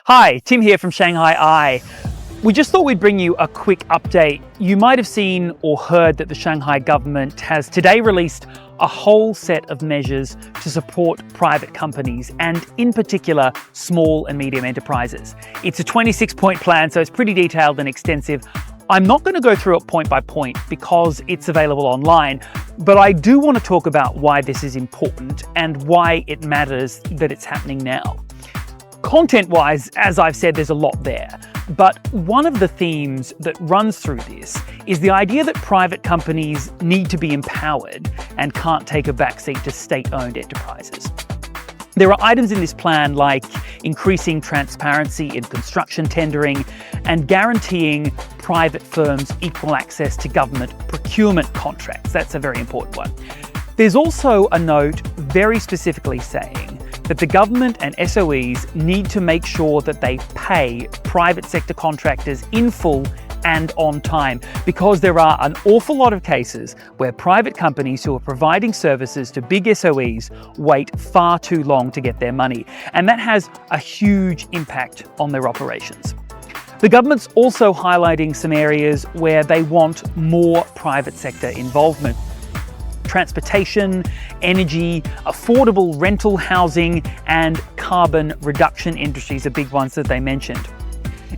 Hi, Tim here from Shanghai Eye. We just thought we'd bring you a quick update. You might have seen or heard that the Shanghai government has today released a whole set of measures to support private companies and in particular small and medium enterprises. It's a 26-point plan, so it's pretty detailed and extensive. I'm not going to go through it point by point because it's available online, but I do want to talk about why this is important and why it matters that it's happening now. Content-wise, as I've said, there's a lot there, but one of the themes that runs through this is the idea that private companies need to be empowered and can't take a backseat to state-owned enterprises. There are items in this plan like increasing transparency in construction tendering and guaranteeing private firms equal access to government procurement contracts. That's a very important one. There's also a note very specifically saying that the government and SOEs need to make sure that they pay private sector contractors in full and on time, because there are an awful lot of cases where private companies who are providing services to big SOEs wait far too long to get their money, and that has a huge impact on their operations. The government's also highlighting some areas where they want more private sector involvement. Transportation, energy, affordable rental housing, and carbon reduction industries are big ones that they mentioned.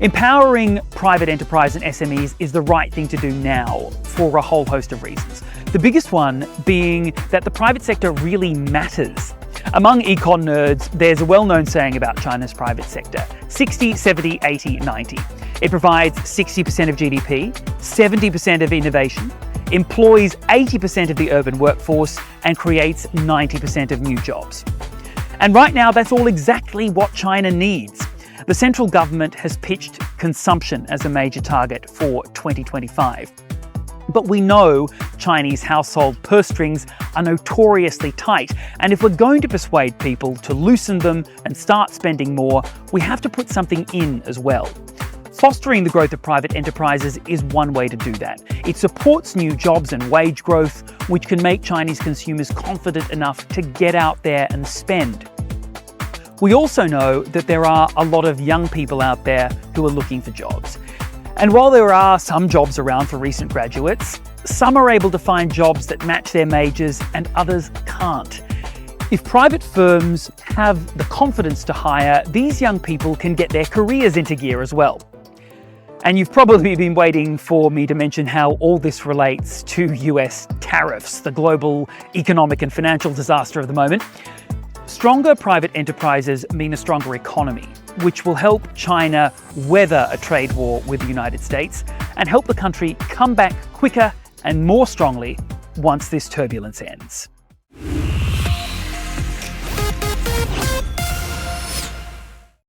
Empowering private enterprise and SMEs is the right thing to do now for a whole host of reasons. The biggest one being that the private sector really matters. Among econ nerds, there's a well-known saying about China's private sector: 60, 70, 80, 90. It provides 60% of GDP, 70% of innovation, employs 80% of the urban workforce, and creates 90% of new jobs. And right now, that's all exactly what China needs. The central government has pitched consumption as a major target for 2025. But we know Chinese household purse strings are notoriously tight, and if we're going to persuade people to loosen them and start spending more, we have to put something in as well. Fostering the growth of private enterprises is one way to do that. It supports new jobs and wage growth, which can make Chinese consumers confident enough to get out there and spend. We also know that there are a lot of young people out there who are looking for jobs. And while there are some jobs around for recent graduates, some are able to find jobs that match their majors and others can't. If private firms have the confidence to hire, these young people can get their careers into gear as well. And you've probably been waiting for me to mention how all this relates to US tariffs, the global economic and financial disaster of the moment. Stronger private enterprises mean a stronger economy, which will help China weather a trade war with the United States and help the country come back quicker and more strongly once this turbulence ends.